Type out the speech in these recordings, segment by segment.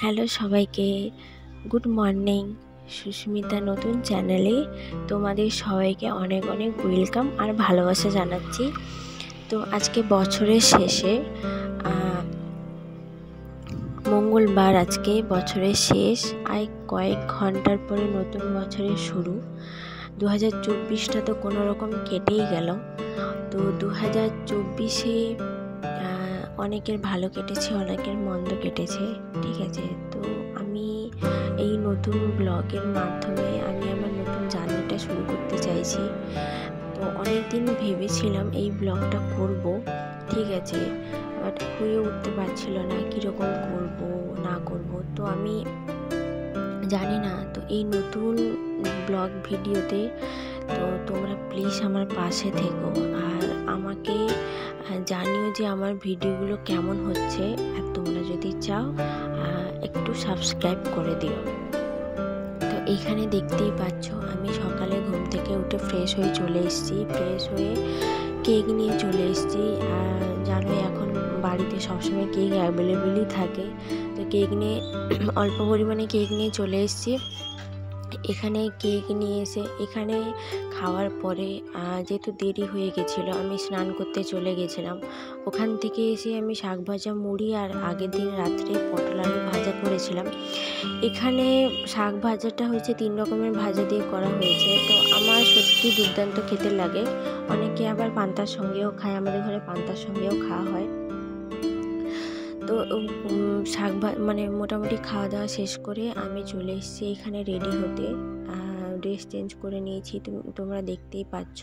Hello সবাইকে, good morning. Susmita নতুন চ্যানেলে তোমাদের সবাইকে অনেক অনেক ওয়েলকাম আর ভালোবাসা জানাচ্ছি। তো আজকে বছরের শেষে মঙ্গলবার, আজকে বছরের শেষ, আর কয়েক ঘন্টার পরে নতুন বছরের শুরু। 2024টা তো কোনো রকম কেটেই গেল। তো 2024-এ অনেকের ভালো কেটেছে, অনেকের মন্দ কেটেছে, ঠিক আছে। তো আমি এই নতুন ব্লগের মাধ্যমে আমি আমার নতুন জার্নিটা শুরু করতে চাইছি। তো অনেক দিন ভেবেছিলাম এই ব্লগটা করব, ঠিক আছে, বাট হয়ে উঠতে পারছিল না, কীরকম করব না করব। তো আমি জানি না, তো এই নতুন ব্লগ ভিডিওতে তো তোমরা প্লিজ আমার পাশে থেকো আর আমাকে জানিও যে আমার ভিডিওগুলো কেমন হচ্ছে। আর তোমরা যদি চাও একটু সাবস্ক্রাইব করে দিও। তো এইখানে দেখতেই পাচ্ছ আমি সকালে ঘুম থেকে উঠে ফ্রেশ হয়ে চলে এসেছি, ফ্রেশ হয়ে কেক নিয়ে চলে এসেছি। আর জানো এখন বাড়িতে সবসময় কেক অ্যাভেলেবেলই থাকে, তো কেক নিয়ে অল্প পরিমাণে কেক নিয়ে চলে এসেছি। এখানে কেক নিয়ে এসে এখানে খাওয়ার পরে যেহেতু দেরি হয়ে গেছিলো, আমি স্নান করতে চলে গেছিলাম। ওখান থেকে এসে আমি শাক ভাজা, মুড়ি আর আগের দিন রাত্রে পটল আলু ভাজা করেছিলাম। এখানে শাক ভাজাটা হচ্ছে 3 রকমের ভাজা দিয়ে করা হয়েছে, তো আমার সত্যি দুর্দান্ত খেতে লাগে। অনেকে আবার পান্তার সঙ্গেও খায়, আমাদের ঘরে পান্তার সঙ্গেও খাওয়া হয়। তো মানে মোটামুটি খাওয়া দাওয়া শেষ করে আমি চলে এসেছি এখানে রেডি হতে। ড্রেস চেঞ্জ করে নিয়েছি, তোমরা দেখতেই পাচ্ছ।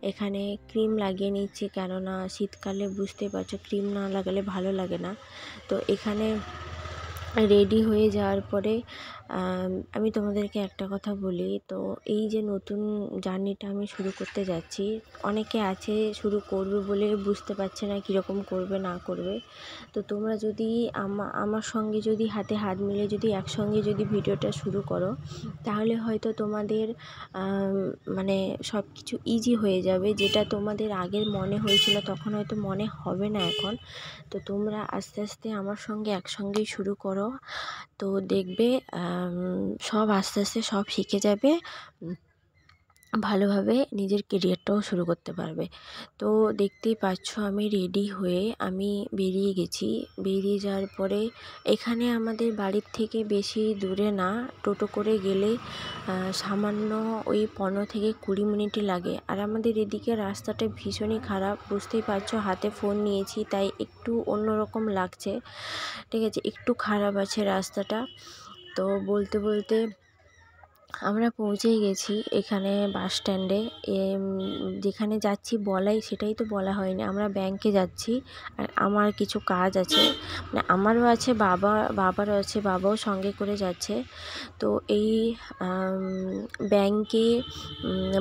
এখানে ক্রিম লাগিয়ে নিচ্ছি, কেননা শীতকালে বুঝতেই পারছো ক্রিম না লাগালে ভালো লাগে না। তো এখানে রেডি হয়ে যাওয়ার পরে আমি তোমাদেরকে একটা কথা বলি, তো এই যে নতুন জার্নিটা আমি শুরু করতে যাচ্ছি, অনেকে আছে শুরু করবে বলে বুঝতে পারছে না কীরকম করবে না করবে। তো তোমরা যদি আমার সঙ্গে যদি হাতে হাত মিলে যদি একসঙ্গে যদি ভিডিওটা শুরু করো, তাহলে হয়তো তোমাদের মানে সব কিছু ইজি হয়ে যাবে। যেটা তোমাদের আগের মনে হয়েছিল তখন হয়তো মনে হবে না এখন। তো তোমরা আস্তে আস্তে আমার সঙ্গে একসঙ্গেই শুরু করো, তো দেখবে সব আস্তে আস্তে সব শিখে যাবে, ভালোভাবে নিজের কেরিয়ারটাও শুরু করতে পারবে। তো দেখতেই পাচ্ছ আমি রেডি হয়ে আমি বেরিয়ে গেছি। বেরিয়ে যাওয়ার পরে এখানে আমাদের বাড়ির থেকে বেশি দূরে না, টোটো করে গেলে সামান্য ওই 15 থেকে 20 মিনিটই লাগে। আর আমাদের এদিকে রাস্তাটা ভীষণই খারাপ, বুঝতেই পারছো, হাতে ফোন নিয়েছি তাই একটু অন্যরকম লাগছে, ঠিক আছে, একটু খারাপ আছে রাস্তাটা। তো বলতে বলতে আমরা পৌঁছেই গেছি এখানে বাস স্ট্যান্ডে। যেখানে যাচ্ছি সেটাই তো বলা হয়নি, আমরা ব্যাংকে যাচ্ছি। আর আমার কিছু কাজ আছে, মানে আমারও আছে, বাবারও আছে, বাবাও সঙ্গে করে যাচ্ছে। তো এই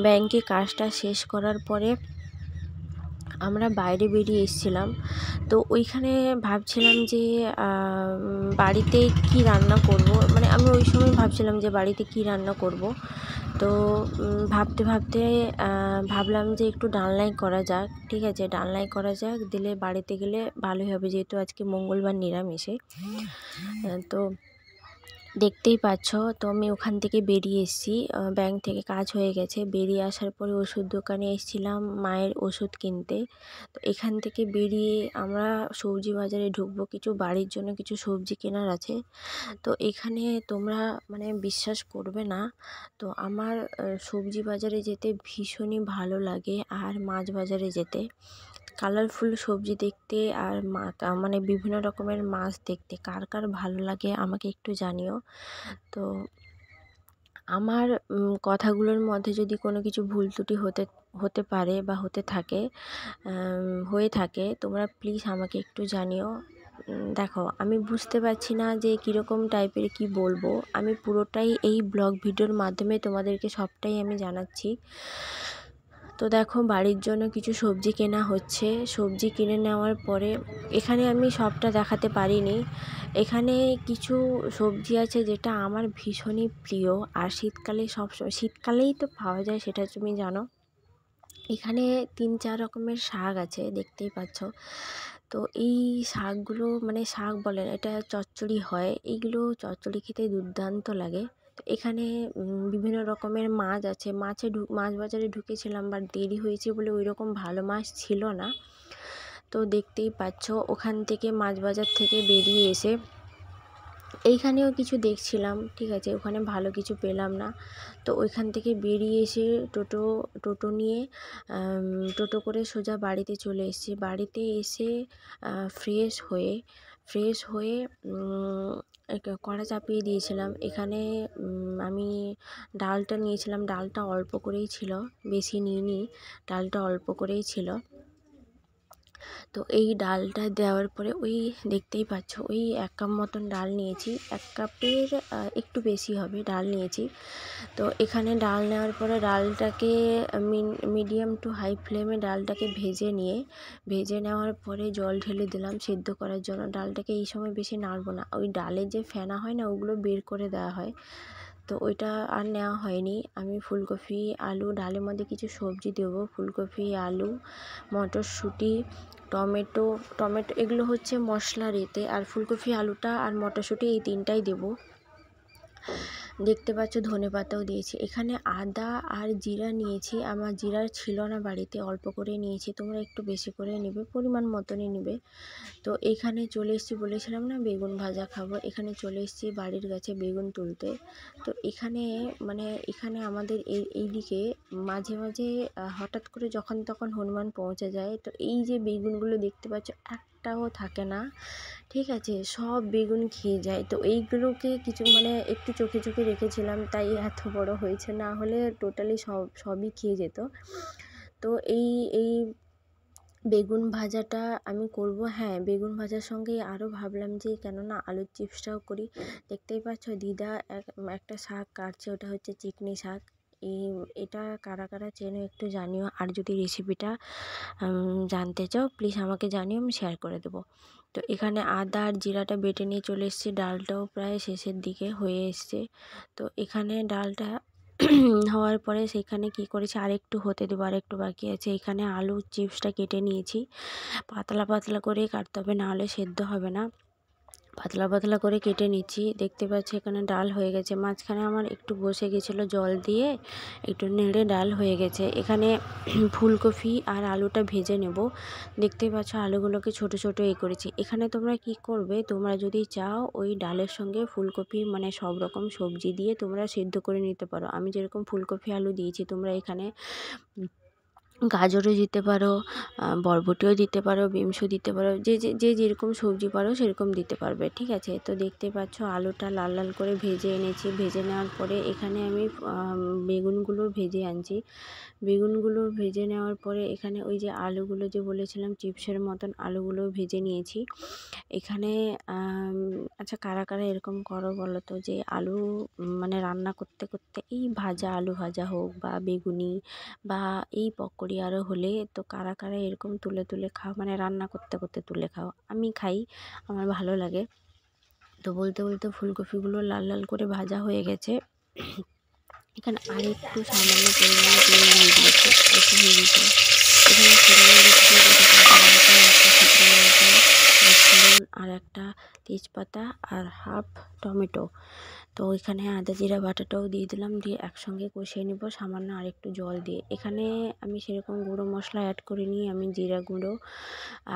ব্যাংকে কাজটা শেষ করার পরে আমরা বাইরে বেরিয়ে এসেছিলাম। তো ওইখানে ভাবছিলাম যে বাড়িতে কি রান্না করব, মানে আমি ওই সময় ভাবছিলাম যে বাড়িতে কি রান্না করব। তো ভাবতে ভাবতে ভাবলাম যে একটু ডালনাই করা যাক, ঠিক আছে, ডালনাই করা যাক, দিলে বাড়িতে গেলে ভালোই হবে, যেহেতু আজকে মঙ্গলবার নিরামিষে। তো দেখতেই পাচ্ছ, তো আমি ওখান থেকে বেরিয়ে এসেছি, ব্যাংক থেকে কাজ হয়ে গেছে। বেরিয়ে আসার পরে ওষুধ দোকানে এসেছিলাম মায়ের ওষুধ কিনতে। তো এখান থেকে বেরিয়ে আমরা সবজি বাজারে ঢুকবো, কিছু বাড়ির জন্য কিছু সবজি কেনার আছে। তো এখানে তোমরা মানে বিশ্বাস করবে না, তো আমার সবজি বাজারে যেতে ভীষণই ভালো লাগে, আর মাছ বাজারে যেতে, কালারফুল সবজি দেখতে আর মানে বিভিন্ন রকমের মাছ দেখতে কার কার ভালো লাগে আমাকে একটু জানিও। তো আমার কথাগুলোর মধ্যে যদি কোনো কিছু ভুল ত্রুটি হতে পারে বা হয়ে থাকে, তোমরা প্লিজ আমাকে একটু জানিও। দেখো আমি বুঝতে পারছি না যে কীরকম টাইপের কি বলবো, আমি পুরোটাই এই ব্লগ ভিডিওর মাধ্যমে তোমাদেরকে সবটাই আমি জানাচ্ছি। তো দেখো বাড়ির জন্য কিছু সবজি কেনা হচ্ছে, সবজি কিনে নেওয়ার পরে এখানে আমি সবটা দেখাতে পারিনি। এখানে কিছু সবজি আছে যেটা আমার ভীষণই প্রিয়, আর শীতকালেই তো পাওয়া যায়, সেটা তুমি জানো। এখানে 3-4 রকমের শাক আছে, দেখতেই পাচ্ছ। তো এই শাকগুলো মানে শাক বলে না, এটা চচ্চড়ি হয়, এইগুলো চচ্চড়ি খেতে দুর্দান্ত লাগে। তো এখানে বিভিন্ন রকমের মাছ আছে, মাছ বাজারে ঢুকেছিলাম, বাট দেরি হয়েছে বলে ওই রকম ভালো মাছ ছিল না। তো দেখতেই পাচ্ছ ওখান থেকে মাছ বাজার থেকে বেরিয়ে এসে এইখানেও কিছু দেখছিলাম, ঠিক আছে, ওখানে ভালো কিছু পেলাম না। তো ওইখান থেকে বেরিয়ে এসে টোটো নিয়ে টোটো করে সোজা বাড়িতে চলে এসেছি। বাড়িতে এসে ফ্রেশ হয়ে কড়া চাপিয়ে দিয়েছিলাম। এখানে আমি ডালটা নিয়েছিলাম, ডালটা অল্প করেই ছিল, বেশি নিইনি, ডালটা অল্প করেই ছিল। তো এই ডালটা দেওয়ার পরে ওই দেখতেই পাচ্ছ ওই 1 কাপ মতন ডাল নিয়েছি, 1 কাপের একটু বেশি হবে ডাল নিয়েছি। তো এখানে ডাল নেওয়ার পরে ডালটাকে মিডিয়াম টু হাই ফ্লেমে ডালটাকে ভেজে নেওয়ার পরে জল ঢেলে দিলাম সেদ্ধ করার জন্য। ডালটাকে এই সময় বেশি নাড়বো না, ওই ডালের যে ফেনা হয় না, ওগুলো বের করে দেওয়া হয়। তো ওইটা আর নেওয়া হয়নি। আমি ফুলকপি আলু, ডালের মধ্যে কিছু সবজি দেবো, ফুলকপি আলু, মটরশুঁটি, টমেটো এগুলো হচ্ছে মশলার এতে, আর ফুলকপি আলুটা আর মটরশুঁটি এই 3টাই দেবো। দেখতে পাচ্ছ ধনেপাতাও দিয়েছি। এখানে আদা আর জিরা নিয়েছি, আমার জিরা ছিল না বাড়িতে, অল্প করে নিয়েছি, তোমরা একটু বেশি করে নেবে, পরিমাণ মতনই নেবে। তো এখানে চলে এসেছি, বলেছিলাম না বেগুন ভাজা খাবো, এখানে চলে এসেছি বাড়ির গাছে বেগুন তুলতে। তো এখানে আমাদের এইদিকে মাঝে মাঝে হঠাৎ করে যখন তখন হনুমান পৌঁছে যায়। তো এই যে বেগুনগুলো দেখতে পাচ্ছ একটাও থাকে না, ঠিক আছে, সব বেগুন খেয়ে যায়। তো এইগুলোকে কিছু একটু চোখে চোখে রেখেছিলাম, তাই এত বড় হয়েছে, না হলে টোটালি সবই খেয়ে যেত। তো এই বেগুন ভাজাটা আমি করব। হ্যাঁ, বেগুন ভাজার সঙ্গে আরও ভাবলাম যে কেননা আলুর চিপসটাও করি। দেখতেই পাচ্ছ দিদা একটা শাক কাটছে, ওটা হচ্ছে চিকনি শাক। এটা কারা কারা চেনো একটু জানিও, আর যদি রেসিপিটা জানতে চাও প্লিজ আমাকে জানিও, আমি শেয়ার করে দেবো। তো এখানে আদা আর জিরাটা বেটে নিয়ে চলে এসেছি, ডালটাও প্রায় শেষের দিকে হয়ে এসছে। তো এখানে ডালটা হওয়ার পরে সেখানে কি করেছি, আরেকটু হতে দেবো, আরেকটু বাকি আছে। এখানে আলু চিপসটা কেটে নিয়েছি, পাতলা পাতলা করে কাটতে হবে, নাহলে সেদ্ধ হবে না। পাতলা পাতলা করে কেটে নিচ্ছি। দেখতে পাচ্ছি এখানে ডাল হয়ে গেছে, মাঝখানে আমার একটু বসে গেছিলো, জল দিয়ে একটু নেড়ে ডাল হয়ে গেছে। এখানে ফুলকপি আর আলুটা ভেজে নেব। দেখতেই পাচ্ছ আলুগুলোকে ছোট ছোট করেছি। এখানে তোমরা কি করবে, তোমরা যদি চাও ওই ডালের সঙ্গে ফুলকপি সব রকম সবজি দিয়ে তোমরা সেদ্ধ করে নিতে পারো। আমি যেরকম ফুলকপি আলু দিয়েছি, তোমরা এখানে গাজরও দিতে পারো, বরবটিও দিতে পারো, বিনসও দিতে পারো, যে যেরকম সবজি পারো সেরকম দিতে পারবে, ঠিক আছে। তো দেখতে পাচ্ছ আলুটা লাল লাল করে ভেজে এনেছি। ভেজে নেওয়ার পরে এখানে আমি বেগুনগুলো ভেজে আনছি। বেগুনগুলো ভেজে নেওয়ার পরে এখানে ওই যে আলুগুলো যে বলেছিলাম চিপসের মতন আলুগুলো ভেজে নিয়েছি। এখানে আচ্ছা কারা কারা এরকম করো বলো তো, যে আলু রান্না করতে করতে এই আলু ভাজা হোক বা বেগুনি বা এই পকোড়ি আরও হলে, তো কারা কারা এরকম তুলে তুলে খাও, রান্না করতে করতে তুলে খাও। আমি খাই, আমার ভালো লাগে। তো বলতে বলতে ফুলকপিগুলো লাল লাল করে ভাজা হয়ে গেছে। এখানে আরেকটু সামান্য পরিমাণে তেল দিয়ে দিয়েছে, অল্প হয়ে গেছে। এখানে রসুন আর একটা তেজপাতা আর হাফ টমেটো। তো এখানে আদা জিরা বাটাটাও দিয়ে দিলাম, দিয়ে একসঙ্গে কষিয়ে নেব সামান্য আরেকটু জল দিয়ে। এখানে আমি সেরকম গুঁড়ো মশলা অ্যাড করিনি, আমি জিরা গুঁড়ো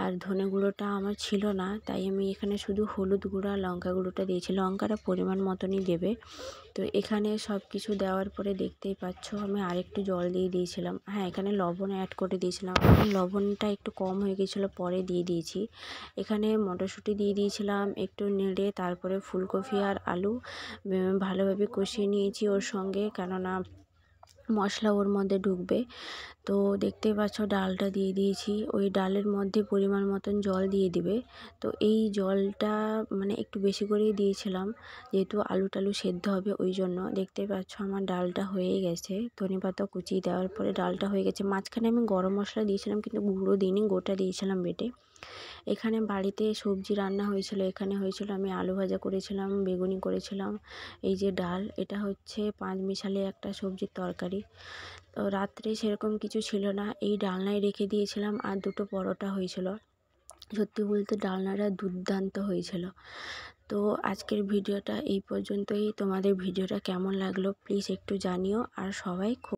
আর ধনে গুঁড়োটা আমার ছিল না, তাই আমি এখানে শুধু হলুদ গুঁড়ো আর লঙ্কা গুঁড়োটা দিয়েছি। লঙ্কাটা পরিমাণ মতনই দেবে। তো এখানে সব কিছু দেওয়ার পরে দেখতেই পাচ্ছ আমি আরেকটু জল দিয়ে দিয়েছিলাম। হ্যাঁ, এখানে লবণ অ্যাড করে দিয়েছিলাম, লবণটা একটু কম হয়ে গেছিলো, পরে দিয়ে দিয়েছি। এখানে মটরশুঁটি দিয়ে দিয়েছিলাম, একটু নেড়ে তারপরে ফুলকপি আর আলু ভালোভাবে কষিয়ে নিয়েছি ওর সঙ্গে, কেননা মশলা ওর মধ্যে ঢুকবে। তো দেখতেই পাচ্ছ ডালটা দিয়ে দিয়েছি, ওই ডালের মধ্যে পরিমাণ মতন জল দিয়ে দিবে। তো এই জলটা একটু বেশি করেই দিয়েছিলাম, যেহেতু আলু টালু সেদ্ধ হবে ওই জন্য। দেখতেই পাচ্ছ আমার ডালটা হয়ে গেছে, ধনেপাতা কুচি দেওয়ার পরে ডালটা হয়ে গেছে। মাঝখানে আমি গরম মশলা দিয়েছিলাম, কিন্তু গুঁড়ো দিইনি, গোটা দিয়েছিলাম বেটে। এখানে বাড়িতে সবজি রান্না হয়েছিল, এখানে হয়েছিল আমি আলু ভাজা করেছিলাম, বেগুনি করেছিলাম, এই যে ডাল, এটা হচ্ছে 5 মিশালি একটা সবজির তরকারি। তো রাত্রে সেরকম কিছু ছিল না, এই ডালনায় রেখে দিয়েছিলাম, আর 2টো পরোটা হয়েছিল। সত্যি বলতে ডালনাটা দুর্দান্ত হয়েছিল। তো আজকের ভিডিওটা এই পর্যন্তই। তোমাদের ভিডিওটা কেমন লাগলো প্লিজ একটু জানিও। আর সবাই খুব